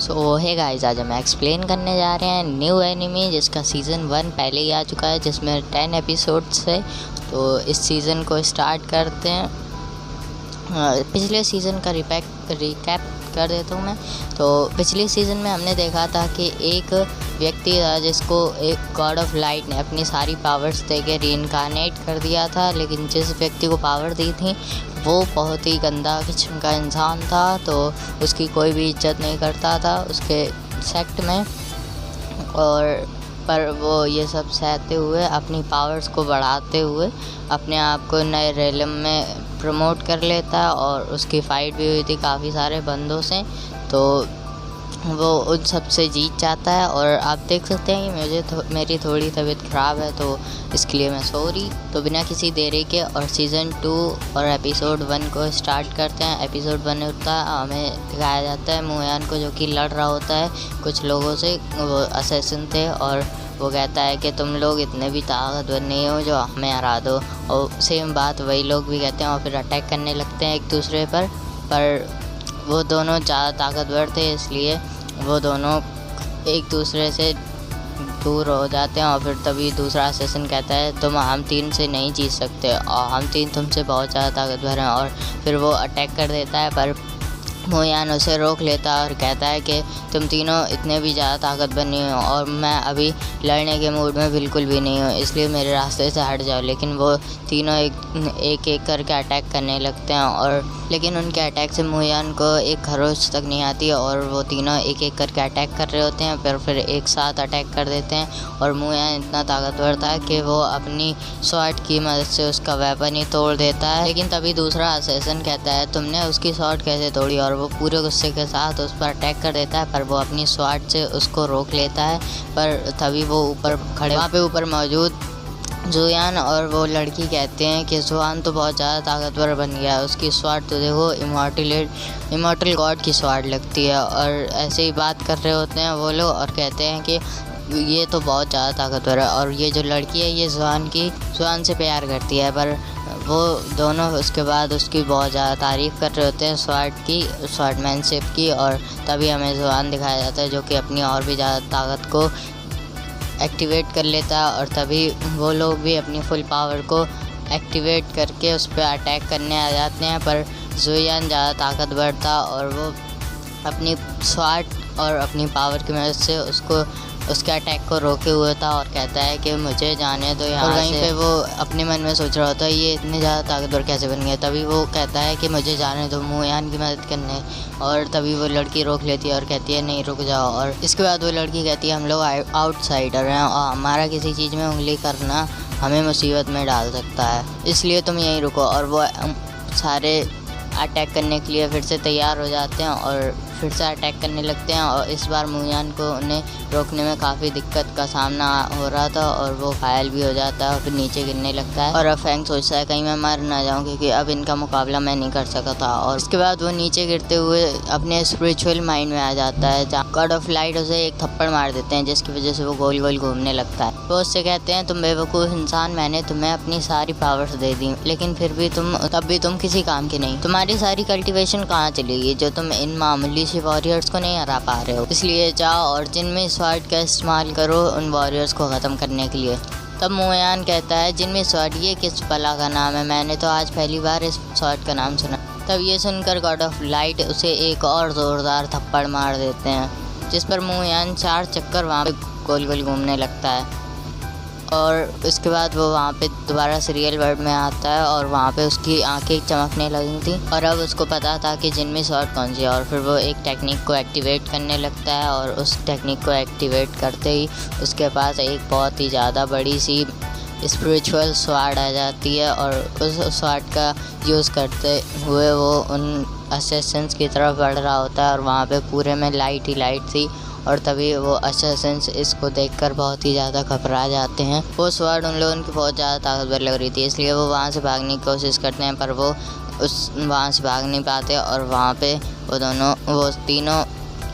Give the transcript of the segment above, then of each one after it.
सो hey guys, आज हम explain करने जा रहे हैं न्यू एनिमी जिसका सीज़न 1 पहले ही आ चुका है, जिसमें 10 एपिसोड्स है। तो इस सीज़न को स्टार्ट करते हैं। पिछले सीज़न का रिकैप कर देता हूँ मैं। तो पिछले सीज़न में हमने देखा था कि एक व्यक्ति था जिसको एक गॉड ऑफ लाइट ने अपनी सारी पावर्स दे के रीइंकार्नेट कर दिया था, लेकिन जिस व्यक्ति को पावर दी थी वो बहुत ही गंदा किस्म का इंसान था, तो उसकी कोई भी इज्जत नहीं करता था उसके सेक्ट में। और पर वो ये सब सहते हुए अपनी पावर्स को बढ़ाते हुए अपने आप को नए रेलम में प्रमोट कर लेता है। और उसकी फ़ाइट भी हुई थी काफ़ी सारे बंदों से, तो वो उन सब से जीत जाता है। और आप देख सकते हैं कि मेरी थोड़ी तबीयत ख़राब है, तो इसके लिए मैं सॉरी। तो बिना किसी देरी के और सीज़न 2 और एपिसोड 1 को स्टार्ट करते हैं। एपिसोड 1 होता है, हमें दिखाया जाता है मुयान को जो कि लड़ रहा होता है कुछ लोगों से। वो असैसिन थे और वो कहता है कि तुम लोग इतने भी ताकतवर नहीं हो जो हमें हरा दो। और सेम बात वही लोग भी कहते हैं और फिर अटैक करने लगते हैं एक दूसरे पर वो दोनों ज़्यादा ताकतवर थे, इसलिए वो दोनों एक दूसरे से दूर हो जाते हैं। और फिर तभी दूसरा असेसिन कहता है तुम हम 3 से नहीं जीत सकते और हम 3 तुमसे बहुत ज़्यादा ताकतवर हैं। और फिर वो अटैक कर देता है, पर मुयान उसे रोक लेता है और कहता है कि तुम तीनों इतने भी ज़्यादा ताकतवर नहीं हो और मैं अभी लड़ने के मूड में बिल्कुल भी नहीं हूँ, इसलिए मेरे रास्ते से हट जाओ। लेकिन वो तीनों एक करके अटैक करने लगते हैं, और लेकिन उनके अटैक से मुयान को एक खरोच तक नहीं आती और वो तीनों एक करके अटैक कर रहे होते हैं, फिर एक साथ अटैक कर देते हैं। और मुयान इतना ताकतवर था कि वो अपनी स्वॉर्ड की मदद से उसका वेपन ही तोड़ देता है। लेकिन तभी दूसरा असेसिन कहता है तुमने उसकी स्वॉर्ड कैसे तोड़ी, और वो पूरे गुस्से के साथ उस पर अटैक कर देता है, पर वो अपनी स्वॉर्ड से उसको रोक लेता है। पर तभी वो ऊपर खड़े वहाँ पे ऊपर मौजूद जुयान और वो लड़की कहते हैं कि जुआन तो बहुत ज़्यादा ताकतवर बन गया है, उसकी स्वॉर्ड तो देखो इमॉर्टल गॉड की स्वॉर्ड लगती है। और ऐसे ही बात कर रहे होते हैं वो लोग और कहते हैं कि ये तो बहुत ज़्यादा ताकतवर है। और ये जो लड़की है ये जुआन से प्यार करती है, पर वो दोनों उसके बाद उसकी बहुत ज़्यादा तारीफ़ कर रहे होते हैं स्वॉर्डमैनशिप की। और तभी हमें जुआन दिखाया जाता है जो कि अपनी और भी ज़्यादा ताकत को एक्टिवेट कर लेता है, और तभी वो लोग भी अपनी फुल पावर को एक्टिवेट करके उस पर अटैक करने आ जाते हैं। पर जुयान ज़्यादा ताकतवर था और वो अपनी स्वॉर्ड और अपनी पावर की मदद से उसके अटैक को रोके हुए था और कहता है कि मुझे जाने दो यहाँ से। वहीं पे वो अपने मन में सोच रहा होता है ये इतने ज़्यादा ताकतवर कैसे बन गया। तभी वो कहता है कि मुझे जाने दो मुयान की मदद करने, और तभी वो लड़की रोक लेती है और कहती है नहीं रुक जाओ। और इसके बाद वो लड़की कहती है हम लोग आउटसाइडर हैं और हमारा किसी चीज़ में उंगली करना हमें मुसीबत में डाल सकता है, इसलिए तुम यहीं रुको। और वो सारे अटैक करने के लिए फिर से तैयार हो जाते हैं और फिर से अटैक करने लगते हैं। और इस बार मुयान को उन्हें रोकने में काफ़ी दिक्कत का सामना हो रहा था और वो घायल भी हो जाता है और फिर नीचे गिरने लगता है। और अब फैंग सोचता है कहीं मैं मर ना जाऊं, क्योंकि अब इनका मुकाबला मैं नहीं कर सका था। और इसके बाद वो नीचे गिरते हुए अपने स्पिरिचुअल माइंड में आ जाता है, जहाँ गॉड ऑफ लाइट उसे एक थप्पड़ मार देते हैं जिसकी वजह से वो गोल गोल घूमने लगता है। वो उससे कहते हैं तुम बेवकूफ़ इंसान, मैंने तुम्हें अपनी सारी पावर्स दे दी लेकिन फिर भी तुम किसी काम के नहीं। तुम्हारी सारी कल्टिवेशन कहाँ चली गई जो तुम इन मामूली से वॉरियर्स को नहीं हरा पा रहे हो, इसलिए जाओ और जिनमें स्वॉर्ड का इस्तेमाल करो उन वॉरियर्स को ख़त्म करने के लिए। तब मुयान कहता है जिनमें स्वॉर्ड ये किस भला का नाम है, मैंने तो आज पहली बार इस स्वॉर्ड का नाम सुना। तब ये सुनकर गॉड ऑफ लाइट उसे एक और ज़ोरदार थप्पड़ मार देते हैं, जिस पर मुयान 4 चक्कर वहाँ पे गोल गोल घूमने लगता है। और उसके बाद वो वहाँ पे दोबारा सीरियल वर्ल्ड में आता है और वहाँ पे उसकी आंखें चमकने लगी थी और अब उसको पता था कि जिनमें स्वॉर्ड कौन सी है। और फिर वो एक टेक्निक को एक्टिवेट करने लगता है और उस टेक्निक को एक्टिवेट करते ही उसके पास एक बहुत ही ज़्यादा बड़ी सी स्पिरिचुअल स्वॉर्ड आ जाती है। और उस स्वॉर्ड का यूज़ करते हुए वो उन असैसिन्स की तरफ बढ़ रहा होता है और वहाँ पे पूरे में लाइट ही लाइट थी। और तभी वो असैसिन्स इसको देखकर बहुत ही ज़्यादा घबरा जाते हैं। वो स्वॉर्ड उन लोगों की बहुत ज़्यादा ताकतवर लग रही थी, इसलिए वो वहाँ से भागने की कोशिश करते हैं, पर वो वहाँ से भाग नहीं पाते। और वहाँ पे वो तीनों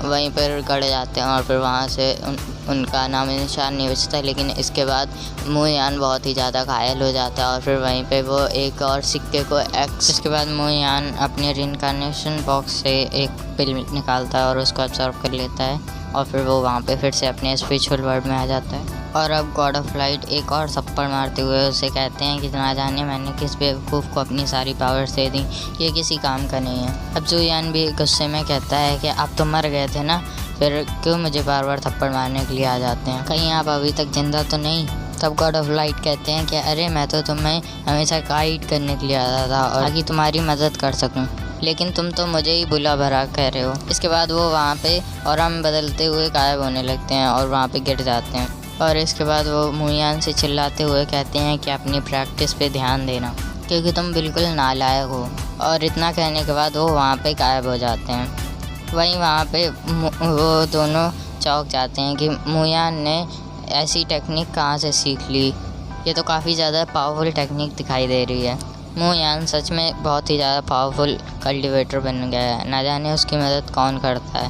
वहीं पर गड़ जाते हैं और फिर वहाँ से उनका नाम निशान नहीं बचता। लेकिन इसके बाद मुयान बहुत ही ज़्यादा घायल हो जाता है और फिर वहीं पे वो एक और सिक्के को इसके बाद मुयान अपने रिइंकार्नेशन बॉक्स से एक पिल निकालता है और उसको एब्जॉर्ब कर लेता है और फिर वो वहाँ पे फिर से अपने स्पिरिचुअल वर्ल्ड में आ जाता है। और अब गॉड ऑफ लाइट एक और थप्पड़ मारते हुए उसे कहते हैं कि ना जाने मैंने किस बेवकूफ़ को अपनी सारी पावर्स दे दी, ये किसी काम का नहीं है। अब जुयान भी गुस्से में कहता है कि आप तो मर गए थे ना, फिर क्यों मुझे बार बार थप्पड़ मारने के लिए आ जाते हैं, कहीं आप अभी तक जिंदा तो नहीं। तब गॉड ऑफ लाइट कहते हैं कि अरे मैं तो तुम्हें हमेशा गाइड करने के लिए आता था और ताकि तुम्हारी मदद कर सकूं, लेकिन तुम तो मुझे ही बुला भरा कह रहे हो। इसके बाद वो वहाँ पे और हम बदलते हुए गायब होने लगते हैं और वहाँ पे गिर जाते हैं। और इसके बाद वो मुयान से चिल्लाते हुए कहते हैं कि अपनी प्रैक्टिस पे ध्यान देना क्योंकि तुम बिल्कुल नालायक हो। और इतना कहने के बाद वो वहाँ पे गायब हो जाते हैं। वहीं वहाँ पे वो दोनों चौंक जाते हैं कि मुयान ने ऐसी टेक्निक कहाँ से सीख ली, ये तो काफ़ी ज़्यादा पावरफुल टेक्निक दिखाई दे रही है। मुयान सच में बहुत ही ज़्यादा पावरफुल कल्टीवेटर बन गया है, ना जाने उसकी मदद कौन करता है,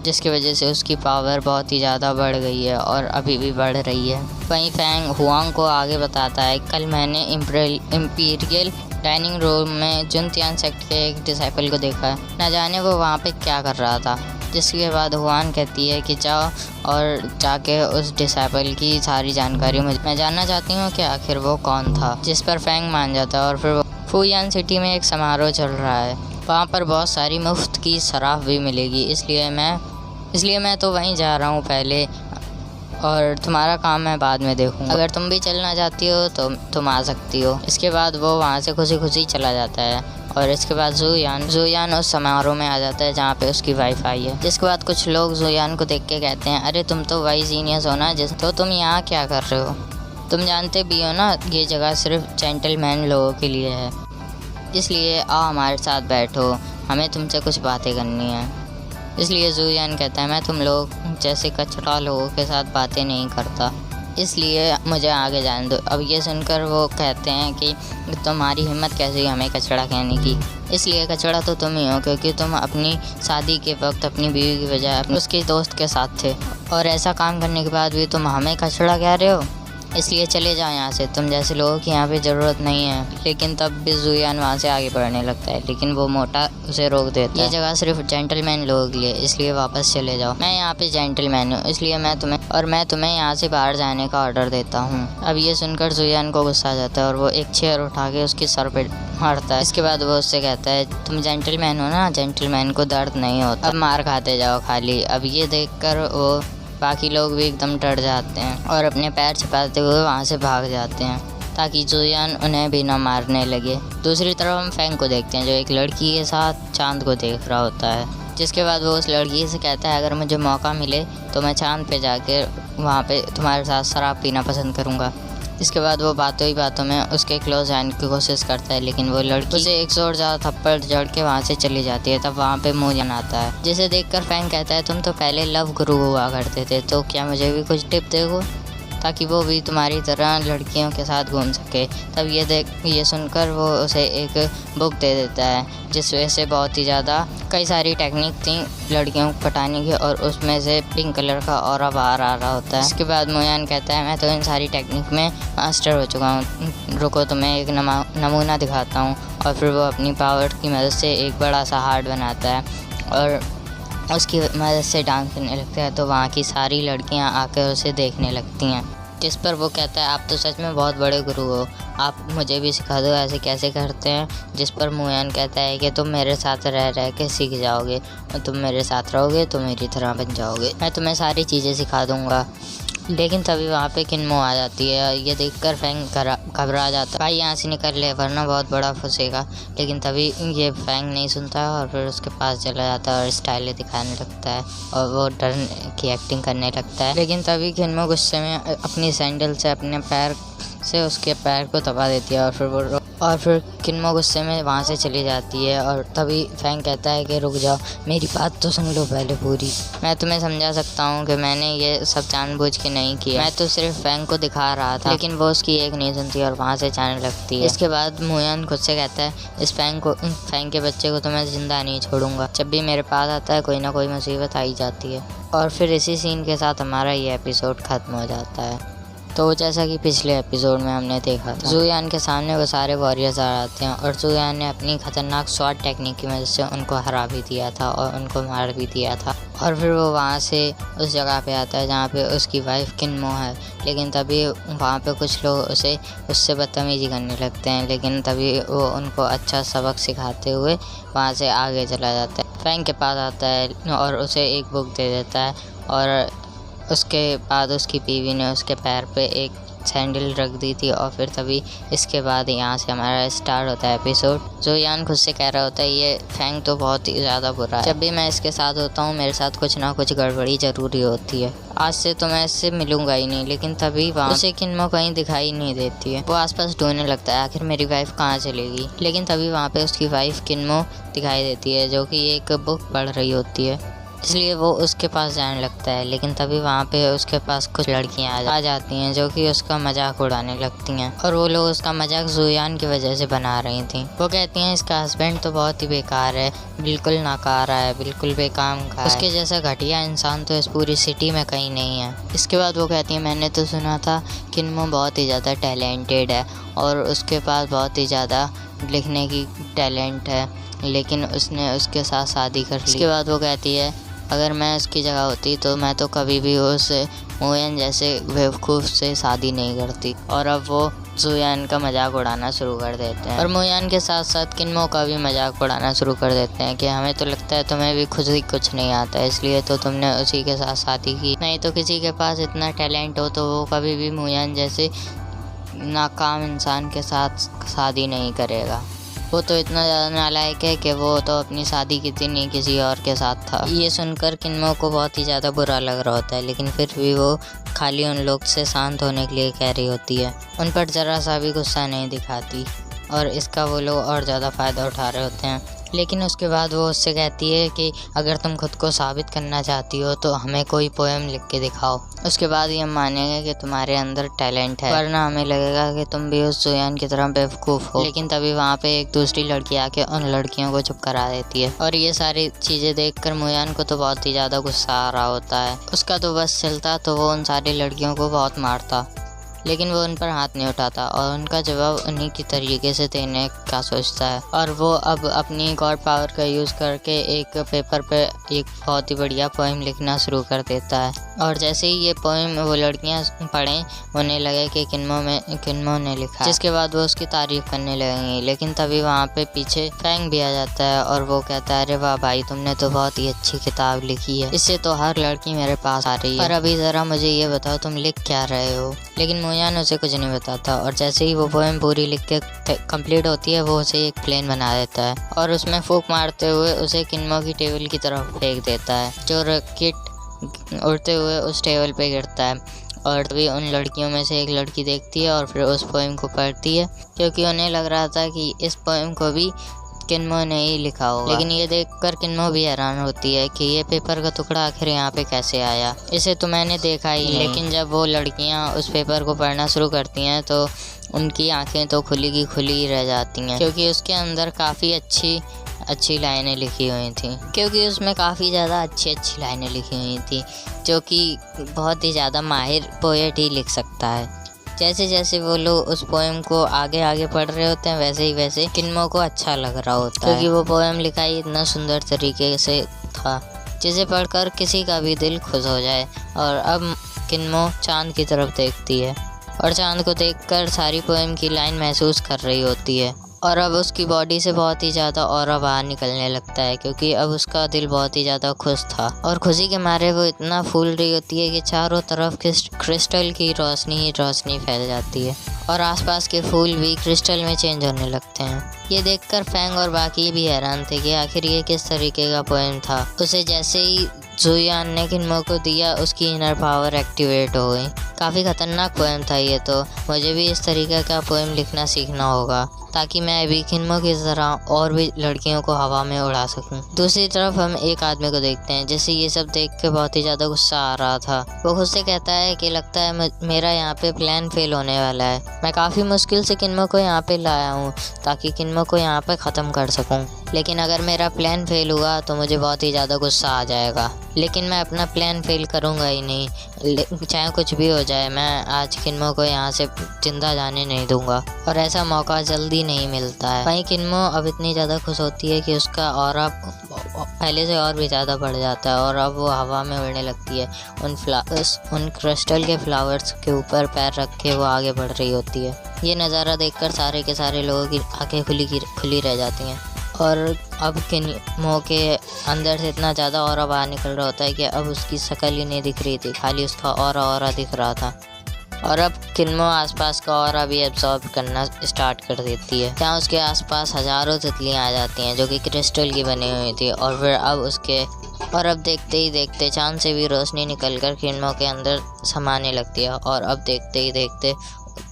जिसकी वजह से उसकी पावर बहुत ही ज़्यादा बढ़ गई है और अभी भी बढ़ रही है। वहीं फैंग हुआंग को आगे बताता है, कल मैंने इम्पीरियल डाइनिंग रूम में जुनतियान सेक्ट के एक डिसाइपल को देखा है, ना जाने वो वहाँ पे क्या कर रहा था। जिसके बाद हुआन कहती है कि जाओ और जाके उस डिसाइपल की सारी जानकारी मैं जानना चाहती हूँ कि आखिर वो कौन था। जिस पर फैंग मान जाता है और फिर फुयान सिटी में एक समारोह चल रहा है, वहाँ पर बहुत सारी मुफ्त की शराब भी मिलेगी, इसलिए मैं तो वहीं जा रहा हूँ पहले और तुम्हारा काम मैं बाद में देखूँगा। अगर तुम भी चलना चाहती हो तो तुम आ सकती हो। इसके बाद वो वहाँ से खुशी खुशी चला जाता है और इसके बाद जुयान उस समारोह में आ जाता है जहाँ पे उसकी वाइफ आई है। जिसके बाद कुछ लोग जुयान को देख के कहते हैं, अरे तुम तो वाइस जीनियस हो ना, तो तुम यहाँ क्या कर रहे हो, तुम जानते भी हो ना ये जगह सिर्फ जेंटलमैन लोगों के लिए है, इसलिए आओ हमारे साथ बैठो, हमें तुमसे कुछ बातें करनी है। इसलिए जुयान कहता है, मैं तुम लोग जैसे कचरा लोगों के साथ बातें नहीं करता, इसलिए मुझे आगे जाने दो। अब ये सुनकर वो कहते हैं कि तुम्हारी हिम्मत कैसे हुई हमें कचरा कहने की, इसलिए कचरा तो तुम ही हो क्योंकि तुम अपनी शादी के वक्त अपनी बीवी की बजाय उसके दोस्त के साथ थे और ऐसा काम करने के बाद भी तुम हमें कचरा कह रहे हो, इसलिए चले जाओ यहाँ से, तुम जैसे लोगों की यहाँ पे ज़रूरत नहीं है। लेकिन तब भी जुयान वहाँ से आगे बढ़ने लगता है, लेकिन वो मोटा उसे रोक देता है। ये जगह सिर्फ जेंटलमैन लोगों के लिए, इसलिए वापस चले जाओ, मैं यहाँ पे जेंटलमैन हूँ, इसलिए मैं तुम्हें यहाँ से बाहर जाने का ऑर्डर देता हूँ। अब ये सुनकर जुयान को गुस्सा आ जाता है और वो एक चेयर उठा के उसके सर पे मारता है। इसके बाद वो उससे कहता है, तुम जेंटलमैन हो ना, जेंटलमैन को दर्द नहीं होता, अब मार खाते जाओ खाली। अब ये देख कर वो बाकी लोग भी एकदम डर जाते हैं और अपने पैर छिपाते हुए वहाँ से भाग जाते हैं ताकि जुयान उन्हें भी न मारने लगे। दूसरी तरफ हम फैंग को देखते हैं जो एक लड़की के साथ चांद को देख रहा होता है। जिसके बाद वो उस लड़की से कहता है, अगर मुझे मौका मिले तो मैं चांद पे जाके वहाँ पे तुम्हारे साथ शराब पीना पसंद करूँगा। इसके बाद वो बातों ही बातों में उसके क्लोज आने की कोशिश करता है, लेकिन वो लड़की उसे 100 और ज़्यादा थप्पड़ जड़ के वहाँ से चली जाती है। तब वहाँ पे मुयान आता है, जिसे देखकर फैंग कहता है, तुम तो पहले लव गुरु हुआ करते थे, तो क्या मुझे भी कुछ टिप दोगे ताकि वो भी तुम्हारी तरह लड़कियों के साथ घूम सके। तब ये सुनकर वो उसे एक बुक दे देता है जिस वजह से बहुत ही ज़्यादा कई सारी टेक्निक थी लड़कियों को पटाने की और उसमें से पिंक कलर का ऑरा बाहर आ रहा होता है। इसके बाद मुयान कहता है, मैं तो इन सारी टेक्निक में मास्टर हो चुका हूँ, रुको तुम्हें एक नमूना दिखाता हूँ। और फिर वो अपनी पावर की मदद से एक बड़ा सा हार्ट बनाता है और उसकी मदद से डांस करने लगता है। तो वहाँ की सारी लड़कियाँ आकर उसे देखने लगती हैं, जिस पर वो कहता है, आप तो सच में बहुत बड़े गुरु हो, आप मुझे भी सिखा दो ऐसे कैसे करते हैं। जिस पर मुयान कहता है कि तुम मेरे साथ रह रह के सीख जाओगे और तुम मेरे साथ रहोगे तो मेरी तरह बन जाओगे, मैं तुम्हें सारी चीज़ें सिखा दूँगा। लेकिन तभी वहाँ पे किन्मो आ जाती है। ये देखकर फैंग घबरा जाता है, भाई यहाँ से निकल ले वरना बहुत बड़ा फंसेगा। लेकिन तभी ये फैंग नहीं सुनता है और फिर उसके पास चला जाता है और स्टाइलें दिखाने लगता है और वो डर की एक्टिंग करने लगता है। लेकिन तभी किन्मो गुस्से में अपनी सैंडल से अपने पैर से उसके पैर को दबा देती है और फिर किन्मो गुस्से में वहाँ से चली जाती है। और तभी फैंग कहता है कि रुक जाओ, मेरी बात तो सुन लो पहले पूरी। मैं तुम्हें समझा सकता हूँ कि मैंने ये सब जानबूझ के नहीं किया, मैं तो सिर्फ फैंग को दिखा रहा था। लेकिन वो उसकी एक नहीं सुनती और वहाँ से जाने लगती है। इसके बाद मुयान खुद से कहता है, इस फैंग के बच्चे को तो मैं जिंदा नहीं छोड़ूंगा। जब भी मेरे पास आता है कोई ना कोई मुसीबत आई जाती है। और फिर इसी सीन के साथ हमारा ये एपिसोड खत्म हो जाता है। तो जैसा कि पिछले एपिसोड में हमने देखा था, जुयान के सामने वो सारे वॉरियर्स आ जाते हैं और जुयान ने अपनी खतरनाक शॉट टेक्निक की वजह से उनको हरा भी दिया था और उनको मार भी दिया था। और फिर वो वहाँ से उस जगह पे आता है जहाँ पे उसकी वाइफ किन्मो है। लेकिन तभी वहाँ पे कुछ लोग उससे बदतमीजी करने लगते हैं। लेकिन तभी वो उनको अच्छा सबक सिखाते हुए वहाँ से आगे चला जाता है। फैंग के पास आता है और उसे एक बुक दे देता है। और उसके बाद उसकी बीवी ने उसके पैर पे एक सैंडल रख दी थी। और फिर तभी इसके बाद यहाँ से हमारा स्टार्ट होता है एपिसोड। जुयान खुद से कह रहा होता है, ये फैंग तो बहुत ही ज़्यादा बुरा है, जब भी मैं इसके साथ होता हूँ मेरे साथ कुछ ना कुछ गड़बड़ी ज़रूरी होती है। आज से तो मैं इससे मिलूंगा ही नहीं। लेकिन तभी वहाँ उसे किन्मो कहीं दिखाई नहीं देती है। वो आसपास ढूंढने लगता है, आखिर मेरी वाइफ कहाँ चलेगी। लेकिन तभी वहाँ पे उसकी वाइफ किन्मो दिखाई देती है, जो कि एक बुक पढ़ रही होती है। इसलिए वो उसके पास जाने लगता है। लेकिन तभी वहाँ पे उसके पास कुछ लड़कियाँ आ जाती हैं जो कि उसका मजाक उड़ाने लगती हैं। और वो लोग उसका मजाक जुयान की वजह से बना रही थी। वो कहती हैं, इसका हस्बैंड तो बहुत ही बेकार है, बिल्कुल नाकारा है, बिल्कुल बेकाम का है, उसके जैसा घटिया इंसान तो इस पूरी सिटी में कहीं नहीं है। इसके बाद वो कहती है, मैंने तो सुना था किन्मो बहुत ही ज़्यादा टैलेंटेड है और उसके पास बहुत ही ज़्यादा लिखने की टैलेंट है, लेकिन उसने उसके साथ शादी कर ली। इसके बाद वो कहती है, अगर मैं उसकी जगह होती तो मैं तो कभी भी उस मुयान जैसे बेवकूफ़ से शादी नहीं करती। और अब वो जुयान का मजाक उड़ाना शुरू कर देते हैं और मुयान के साथ साथ किन्मो का भी मजाक उड़ाना शुरू कर देते हैं कि हमें तो लगता है तुम्हें भी खुद ही कुछ नहीं आता है, इसलिए तो तुमने उसी के साथ शादी की, नहीं तो किसी के पास इतना टैलेंट हो तो वो कभी भी मुयान जैसे नाकाम इंसान के साथ शादी नहीं करेगा। वो तो इतना ज़्यादा नालायक है कि वो तो अपनी शादी की थी नहीं किसी और के साथ था। ये सुनकर किन्मो को बहुत ही ज़्यादा बुरा लग रहा होता है। लेकिन फिर भी वो खाली उन लोग से शांत होने के लिए कह रही होती है, उन पर ज़रा सा भी गुस्सा नहीं दिखाती और इसका वो लोग और ज़्यादा फ़ायदा उठा रहे होते हैं। लेकिन उसके बाद वो उससे कहती है कि अगर तुम खुद को साबित करना चाहती हो तो हमें कोई पोएम लिख के दिखाओ, उसके बाद ही हम मानेंगे कि तुम्हारे अंदर टैलेंट है, वरना हमें लगेगा कि तुम भी उस जुयान की तरह बेवकूफ़ हो। लेकिन तभी वहाँ पे एक दूसरी लड़की आके उन लड़कियों को चुप करा देती है। और ये सारी चीज़ें देखकर मुयान को तो बहुत ही ज़्यादा गुस्सा आ रहा होता है। उसका तो बस चलता तो वो उन सारी लड़कियों को बहुत मारता, लेकिन वो उन पर हाथ नहीं उठाता और उनका जवाब उन्हीं की तरीके से देने का सोचता है। और वो अब अपनी गॉड पावर का यूज़ करके एक पेपर पे एक बहुत ही बढ़िया पोएम लिखना शुरू कर देता है। और जैसे ही ये पोएम वो लड़कियां पढ़ें उन्हें लगे कि किन्मो ने लिखा, जिसके बाद वो उसकी तारीफ करने लगेंगी। लेकिन तभी वहाँ पे पीछे फैंग भी आ जाता है और वो कहता है, अरे वाह भाई, तुमने तो बहुत ही अच्छी किताब लिखी है, इससे तो हर लड़की मेरे पास आ रही है, पर अभी ज़रा मुझे ये बताओ तुम लिख क्या रहे हो। लेकिन मुयान उसे कुछ नहीं बताता और जैसे ही वो पोएम पूरी लिख के कंप्लीट होती है वो उसे एक प्लेन बना देता है और उसमें फूंक मारते हुए उसे किन्मो की टेबल की तरफ फेंक देता है, जो रॉकेट उड़ते हुए उस टेबल पे गिरता है। और तभी उन लड़कियों में से एक लड़की देखती है और फिर उस पोएम को पढ़ती है, क्योंकि उन्हें लग रहा था कि इस पोएम को भी किन्मो ने ही लिखा होगा। लेकिन ये देखकर किन्मो भी हैरान होती है कि ये पेपर का टुकड़ा आखिर यहाँ पे कैसे आया, इसे तो मैंने देखा ही नहीं। लेकिन जब वो लड़कियाँ उस पेपर को पढ़ना शुरू करती हैं तो उनकी आंखें तो खुली की खुली ही रह जाती हैं, क्योंकि उसके अंदर काफ़ी अच्छी लाइनें लिखी हुई थी, क्योंकि उसमें काफ़ी ज़्यादा अच्छी लाइनें लिखी हुई थी, जो कि बहुत ही ज़्यादा माहिर पोएट ही लिख सकता है। जैसे जैसे वो लोग उस पोएम को आगे पढ़ रहे होते हैं वैसे ही वैसे किन्मो को अच्छा लग रहा होता है, क्योंकि वो पोएम लिखा ही इतना सुंदर तरीके से था जिसे पढ़कर किसी का भी दिल खुश हो जाए। और अब किन्मो चांद की तरफ देखती है और चांद को देखकर सारी पोएम की लाइन महसूस कर रही होती है। और अब उसकी बॉडी से बहुत ही ज़्यादा ऑरा बाहर निकलने लगता है, क्योंकि अब उसका दिल बहुत ही ज़्यादा खुश था और खुशी के मारे वो इतना फूल रही होती है कि चारों तरफ क्रिस्टल की रोशनी ही रोशनी फैल जाती है और आसपास के फूल भी क्रिस्टल में चेंज होने लगते हैं। ये देखकर फैंग और बाकी भी हैरान थे कि आखिर ये किस तरीके का पोएम था। उसे जैसे ही जुयान ने किन्मो को दिया उसकी इनर पावर एक्टिवेट हो गई काफ़ी ख़तरनाक पोएम था ये, तो मुझे भी इस तरीके का पोएम लिखना सीखना होगा ताकि मैं भी किन्मो की तरह और भी लड़कियों को हवा में उड़ा सकूं। दूसरी तरफ हम एक आदमी को देखते हैं जिसे ये सब देख के बहुत ही ज़्यादा गुस्सा आ रहा था। वो खुद से कहता है कि लगता है मेरा यहाँ पे प्लान फेल होने वाला है। मैं काफ़ी मुश्किल से किन्मो को यहाँ पे लाया हूँ ताकि किन्मो को यहाँ पे ख़त्म कर सकूँ, लेकिन अगर मेरा प्लान फेल हुआ तो मुझे बहुत ही ज़्यादा गुस्सा आ जाएगा। लेकिन मैं अपना प्लान फेल करूँगा ही नहीं, चाहे कुछ भी हो जाए। मैं आज किन्मो को यहाँ से जिंदा जाने नहीं दूंगा और ऐसा मौका जल्दी नहीं मिलता है। वहीं किन्मो अब इतनी ज़्यादा खुश होती है कि उसका ऑरा पहले से और भी ज़्यादा बढ़ जाता है और अब वो हवा में उड़ने लगती है। उन क्रिस्टल के फ्लावर्स के ऊपर पैर रख के वो आगे बढ़ रही होती है। ये नज़ारा देखकर सारे के सारे लोगों की आंखें खुली रह जाती हैं और अब किन्मो के अंदर से इतना ज़्यादा ऑरा बाहर निकल रहा होता है कि अब उसकी शक्ल ही नहीं दिख रही थी, खाली उसका ऑरा दिख रहा था। और अब किन्मो आसपास का ऑरा भी एब्जॉर्ब करना स्टार्ट कर देती है, जहाँ उसके आसपास हज़ारों तितलियाँ आ जाती हैं जो कि क्रिस्टल की बनी हुई थी। और फिर अब देखते ही देखते चांद से भी रोशनी निकलकर किन्मो के अंदर समाने लगती है और अब देखते ही देखते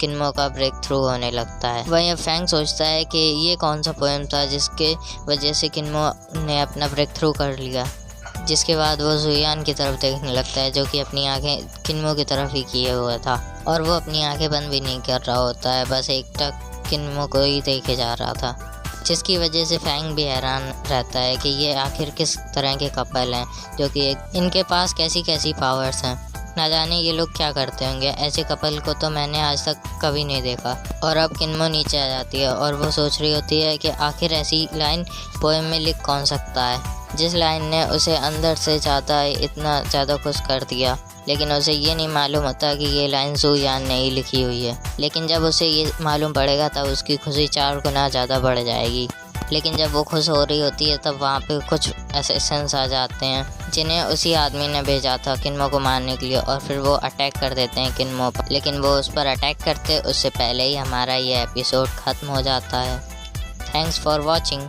किन्मो का ब्रेक थ्रू होने लगता है। वहीं अब फैंग सोचता है कि ये कौन सा पोएम था जिसके वजह से किन्मो ने अपना ब्रेक थ्रू कर लिया। जिसके बाद वो जुयान की तरफ देखने लगता है जो कि अपनी आंखें किन्मो की तरफ ही किए हुआ था और वो अपनी आंखें बंद भी नहीं कर रहा होता है, बस एकटक किन्मो को ही देखे जा रहा था। जिसकी वजह से फैंग भी हैरान रहता है कि ये आखिर किस तरह के कपल हैं जो कि इनके पास कैसी कैसी पावर्स हैं। ना जाने ये लोग क्या करते होंगे, ऐसे कपल को तो मैंने आज तक कभी नहीं देखा। और अब किन्मो नीचे आ जाती है और वो सोच रही होती है कि आखिर ऐसी लाइन पोएम में लिख कौन सकता है जिस लाइन ने उसे अंदर से इतना ज़्यादा खुश कर दिया। लेकिन उसे ये नहीं मालूम होता कि ये लाइन जुयान ने ही लिखी हुई है। लेकिन जब उसे ये मालूम पड़ेगा तब उसकी खुशी 4 गुना ज़्यादा बढ़ जाएगी। लेकिन जब वो खुश हो रही होती है तब वहाँ पे कुछ असैसिन्स आ जाते हैं जिन्हें उसी आदमी ने भेजा था किन्मो को मारने के लिए, और फिर वो अटैक कर देते हैं किन्मो पर। लेकिन वो उस पर अटैक करते उससे पहले ही हमारा ये एपिसोड ख़त्म हो जाता है। Thanks for watching.